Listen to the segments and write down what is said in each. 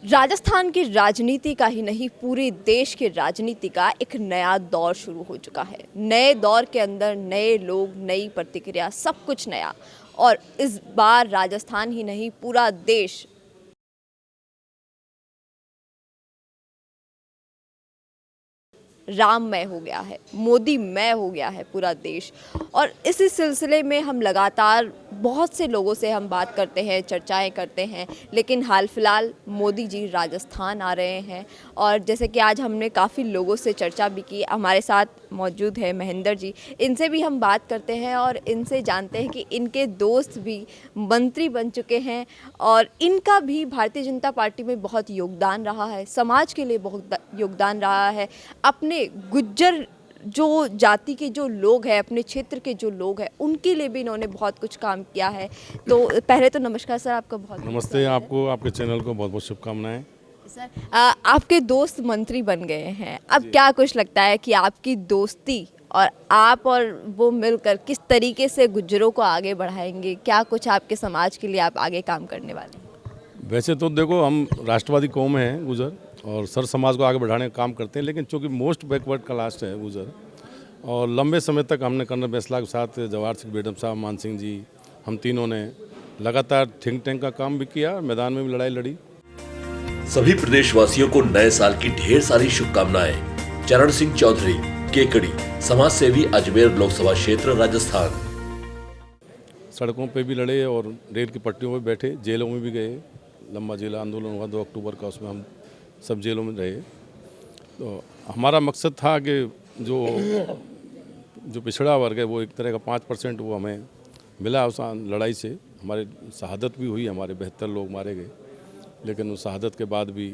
राजस्थान की राजनीति का ही नहीं, पूरे देश की राजनीति का एक नया दौर शुरू हो चुका है। नए दौर के अंदर नए लोग, नई प्रतिक्रिया, सब कुछ नया। और इस बार राजस्थान ही नहीं, पूरा देश राममय हो गया है, मोदीमय हो गया है पूरा देश। और इसी सिलसिले में हम लगातार बहुत से लोगों से हम बात करते हैं, चर्चाएं करते हैं, लेकिन हाल फिलहाल मोदी जी राजस्थान आ रहे हैं। और जैसे कि आज हमने काफ़ी लोगों से चर्चा भी की, हमारे साथ मौजूद है महेंद्र जी, इनसे भी हम बात करते हैं और इनसे जानते हैं कि इनके दोस्त भी मंत्री बन चुके हैं और इनका भी भारतीय जनता पार्टी में बहुत योगदान रहा है, समाज के लिए बहुत योगदान रहा है। अपने गुज्जर जो जाति के जो लोग हैं, अपने क्षेत्र के जो लोग हैं, उनके लिए भी इन्होंने बहुत कुछ काम किया है। तो पहले तो नमस्कार सर, आपका बहुत नमस्ते। आपको, आपके चैनल को बहुत बहुत शुभकामनाएं। सर। आपके दोस्त मंत्री बन गए हैं, अब क्या कुछ लगता है कि आपकी दोस्ती और आप और वो मिलकर किस तरीके से गुज्जरों को आगे बढ़ाएंगे? क्या कुछ आपके समाज के लिए आप आगे काम करने वाले हैं? वैसे तो देखो, हम राष्ट्रवादी कौम हैं गुजर, और सर समाज को आगे बढ़ाने का काम करते हैं, लेकिन चूँकि मोस्ट बैकवर्ड क्लास है गुजर, और लंबे समय तक हमने कर्नल बैसला के साथ जवाहर सिंह बेडम साहब, मान सिंह जी, हम तीनों ने लगातार थिंक टैंक का काम भी किया, मैदान में भी लड़ाई लड़ी। सभी प्रदेशवासियों को नए साल की ढेर सारी शुभकामनाएं। चरण सिंह चौधरी, केकड़ी, समाज सेवी, अजमेर लोकसभा क्षेत्र, राजस्थान। सड़कों पे भी लड़े और रेल की पट्टियों पे बैठे, जेलों में भी गए। लंबा जेल आंदोलन हुआ 2 अक्टूबर का, उसमें हम सब जेलों में रहे। तो हमारा मकसद था कि जो पिछड़ा वर्ग है, वो एक तरह का 5% वो हमें मिला उस लड़ाई से। हमारे शहादत भी हुई, हमारे 72 लोग मारे गए, लेकिन उस शहादत के बाद भी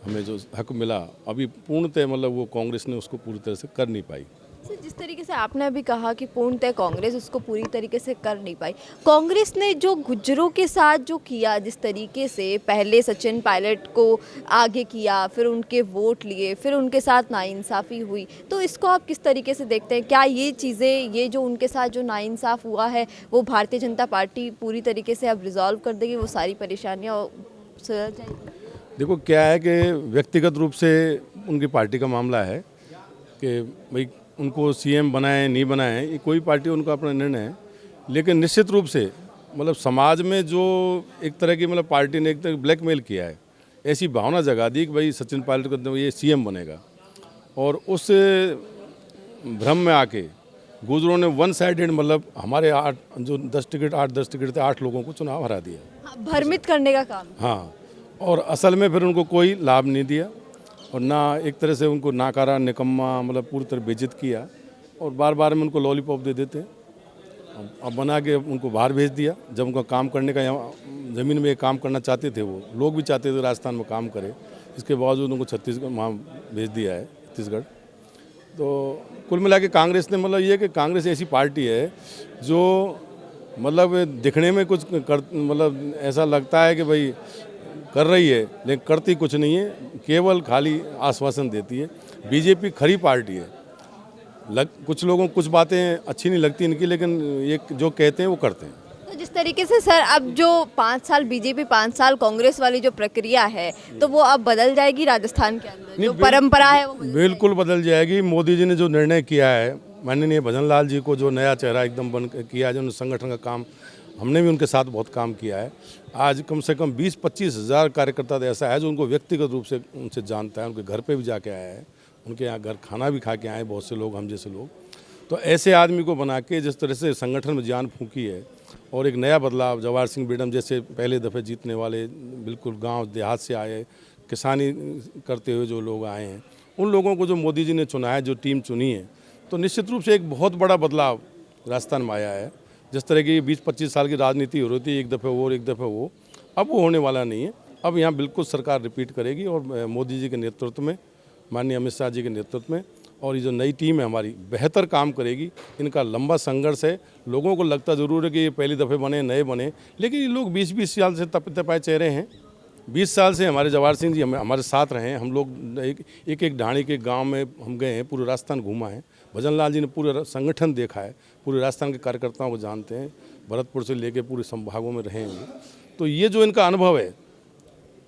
हमें जो हक मिला, अभी पूर्णतः मतलब वो कांग्रेस ने उसको पूरी तरह से कर नहीं पाई। सर, जिस तरीके से आपने अभी कहा कि पूर्णतः कांग्रेस उसको पूरी तरीके से कर नहीं पाई, कांग्रेस ने जो गुज्जरों के साथ जो किया, जिस तरीके से पहले सचिन पायलट को आगे किया, फिर उनके वोट लिए, फिर उनके साथ नाइंसाफ़ी हुई, तो इसको आप किस तरीके से देखते हैं? क्या ये चीज़ें, ये जो उनके साथ जो नाइंसाफ़ हुआ है, वो भारतीय जनता पार्टी पूरी तरीके से अब रिजॉल्व कर देगी, वो सारी परेशानियाँ सुलझ जाएगी? देखो, क्या है कि व्यक्तिगत रूप से उनकी पार्टी का मामला है कि भाई उनको सीएम बनाएं नहीं बनाएं, ये कोई पार्टी उनका अपना निर्णय है। लेकिन निश्चित रूप से मतलब समाज में जो एक तरह की मतलब पार्टी ने एक तरह ब्लैकमेल किया है, ऐसी भावना जगा दी कि भाई सचिन पायलट को ये सीएम बनेगा, और उस भ्रम में आके गुजरों ने वन साइडेड मतलब हमारे 8 10 टिकट थे, 8 लोगों को चुनाव हरा दिया। हाँ, भ्रमित करने का काम। हाँ, और असल में फिर उनको कोई लाभ नहीं दिया, और ना एक तरह से उनको नाकारा, निकम्मा, मतलब पूरी तरह बेइज्जत किया, और बार बार में उनको लॉलीपॉप दे देते हैं। अब बना के उनको बाहर भेज दिया। जब उनका काम करने का, यहाँ ज़मीन में काम करना चाहते थे, वो लोग भी चाहते थे राजस्थान में काम करे, इसके बावजूद उनको छत्तीसगढ़ वहाँ भेज दिया है, छत्तीसगढ़। तो कुल मिला के कांग्रेस ने मतलब ये कि कांग्रेस ऐसी पार्टी है जो मतलब दिखने में कुछ मतलब ऐसा लगता है कि भाई कर रही है, लेकिन करती कुछ नहीं है, केवल खाली आश्वासन देती है। बीजेपी खरी पार्टी है। कुछ लोगों को कुछ बातें अच्छी नहीं लगती इनकी, लेकिन ये जो कहते हैं वो करते हैं। तो जिस तरीके से सर, अब जो 5 साल बीजेपी, 5 साल कांग्रेस वाली जो प्रक्रिया है, तो वो अब बदल जाएगी राजस्थान के अंदर, जो परंपरा है वो बिल्कुल बदल जाएगी। मोदी जी ने जो निर्णय किया है, माननीय भजन लाल जी को जो नया चेहरा एकदम बन किया, जो संगठन का काम, हमने भी उनके साथ बहुत काम किया है। आज कम से कम 20-25 हज़ार कार्यकर्ता ऐसा है जो उनको व्यक्तिगत रूप से उनसे जानता है, उनके घर पे भी जाके आया है, उनके यहाँ घर खाना भी खा के आए बहुत से लोग, हम जैसे लोग। तो ऐसे आदमी को बना के जिस तरह से संगठन में जान फूंकी है, और एक नया बदलाव, जवाहर सिंह बेडम जैसे पहले दफ़े जीतने वाले, बिल्कुल गांव देहात से आए, किसानी करते हुए जो लोग आए हैं, उन लोगों को जो मोदी जी ने चुना है, जो टीम चुनी है, तो निश्चित रूप से एक बहुत बड़ा बदलाव राजस्थान में आया है। जिस तरह की 20-25 साल की राजनीति हो रही थी, एक दफ़े वो और एक दफ़े वो, अब वो होने वाला नहीं है। अब यहाँ बिल्कुल सरकार रिपीट करेगी, और मोदी जी के नेतृत्व में, माननीय अमित शाह जी के नेतृत्व में, और ये जो नई टीम है हमारी, बेहतर काम करेगी। इनका लंबा संघर्ष है। लोगों को लगता ज़रूर है कि ये पहली दफ़े बने, नए बने, लेकिन ये लोग 20-20 साल से तपते पाए चेहरे हैं। 20 साल से हमारे जवाहर सिंह जी हमारे साथ रहे हैं। हम लोग एक ढाणी के गांव में हम गए हैं, पूरे राजस्थान घूमा है। भजन लाल जी ने पूरे संगठन देखा है, पूरे राजस्थान के कार्यकर्ताओं को जानते हैं, भरतपुर से लेके पूरे संभागों में रहे हैं। तो ये जो इनका अनुभव है,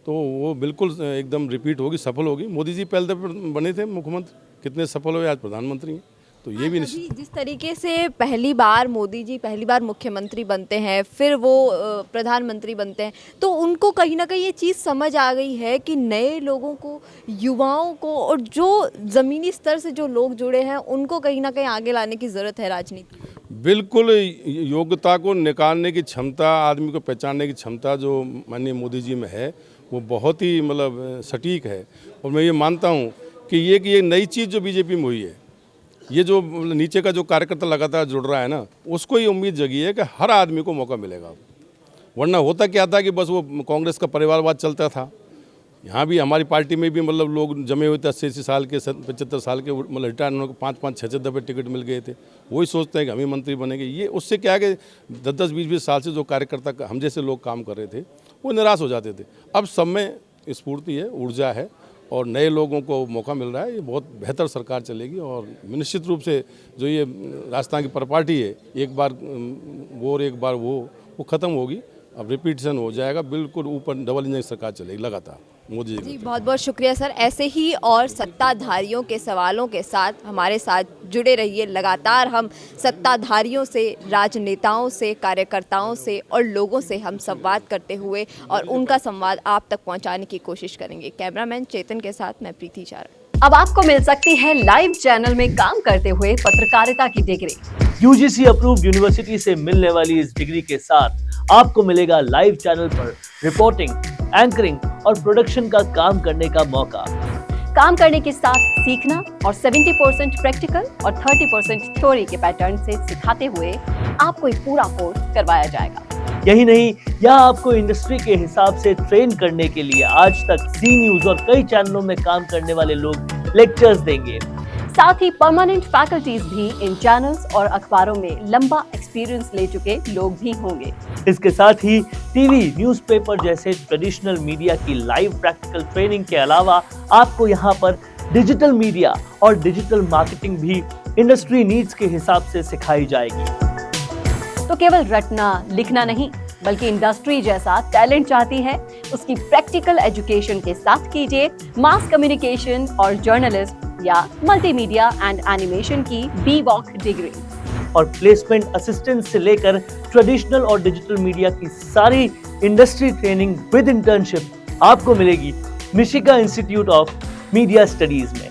तो वो बिल्कुल एकदम रिपीट होगी, सफल होगी। मोदी जी पहले दफे बने थे मुख्यमंत्री, कितने सफल हुए, आज प्रधानमंत्री हैं, तो ये भी निश्चित। अभी जिस तरीके से पहली बार मोदी जी पहली बार मुख्यमंत्री बनते हैं, फिर वो प्रधानमंत्री बनते हैं, तो उनको कहीं ना कहीं ये चीज़ समझ आ गई है कि नए लोगों को, युवाओं को, और जो ज़मीनी स्तर से जो लोग जुड़े हैं उनको कहीं ना कहीं आगे लाने की ज़रूरत है राजनीति में। बिल्कुल, योग्यता को निकालने की क्षमता, आदमी को पहचानने की क्षमता जो माननीय मोदी जी में है, वो बहुत ही मतलब सटीक है। और मैं ये मानता हूँ कि ये नई चीज़ जो बीजेपी में हुई है, ये जो नीचे का जो कार्यकर्ता लगातार जुड़ रहा है ना, उसको ये उम्मीद जगी है कि हर आदमी को मौका मिलेगा। वरना होता क्या था कि बस वो कांग्रेस का परिवारवाद चलता था। यहाँ भी हमारी पार्टी में भी मतलब लोग जमे हुए थे 80 साल के, 75 साल के, मतलब रिटायर होने को 5-5, 6-6 दफे टिकट मिल गए थे। वही सोचते हैं कि हम ही मंत्री बनेंगे। ये उससे क्या है कि 10-10, 20-20 साल से जो कार्यकर्ता हम जैसे लोग काम कर रहे थे, वो निराश हो जाते थे। अब सब में स्फूर्ति है, ऊर्जा है, और नए लोगों को मौका मिल रहा है। ये बहुत बेहतर सरकार चलेगी, और निश्चित रूप से जो ये राजस्थान की प्रॉपर्टी है, एक बार वो और एक बार वो ख़त्म होगी। अब रिपीटिशन हो जाएगा, बिल्कुल ऊपर डबल इंजन सरकार चलेगी लगातार मोदी जी। बहुत बहुत शुक्रिया सर। ऐसे ही और सत्ताधारियों के सवालों के साथ हमारे साथ जुड़े रहिए। लगातार हम सत्ताधारियों से, राजनेताओं से, कार्यकर्ताओं से और लोगों से हम संवाद करते हुए और उनका संवाद आप तक पहुंचाने की कोशिश करेंगे। कैमरामैन चेतन के साथ मैं प्रीति चारा। अब आपको मिल सकती है लाइव चैनल में काम करते हुए पत्रकारिता की डिग्री। यूजीसी अप्रूव्ड यूनिवर्सिटी से मिलने वाली इस डिग्री के साथ आपको मिलेगा लाइव चैनल पर रिपोर्टिंग, एंकरिंग और प्रोडक्शन का काम करने का मौका। काम करने के साथ सीखना और 70% प्रैक्टिकल और 30% थ्योरी के पैटर्न से सिखाते हुए आपको एक पूरा कोर्स करवाया जाएगा। यही नहीं, यहाँ आपको इंडस्ट्री के हिसाब से ट्रेन करने के लिए आज तक जी न्यूज और कई चैनलों में काम करने वाले लोग लेक्चर्स देंगे। साथ ही परमानेंट फैकल्टीज भी इन चैनल्स और अखबारों में लंबा एक्सपीरियंस ले चुके लोग भी होंगे। इसके साथ ही टीवी, न्यूज़पेपर जैसे ट्रेडिशनल मीडिया की लाइव प्रैक्टिकल ट्रेनिंग के अलावा आपको यहाँ पर डिजिटल मीडिया और डिजिटल मार्केटिंग भी इंडस्ट्री नीड्स के हिसाब से सिखाई जाएगी। तो केवल रटना लिखना नहीं, बल्कि इंडस्ट्री जैसा टैलेंट चाहती है, उसकी प्रैक्टिकल एजुकेशन के साथ कीजिए मास कम्युनिकेशन और जर्नलिज्म या मल्टीमीडिया एंड एनिमेशन की BVOC डिग्री। और प्लेसमेंट असिस्टेंट से लेकर ट्रेडिशनल और डिजिटल मीडिया की सारी इंडस्ट्री ट्रेनिंग विद इंटर्नशिप आपको मिलेगी मिशिगा इंस्टीट्यूट ऑफ मीडिया स्टडीज में।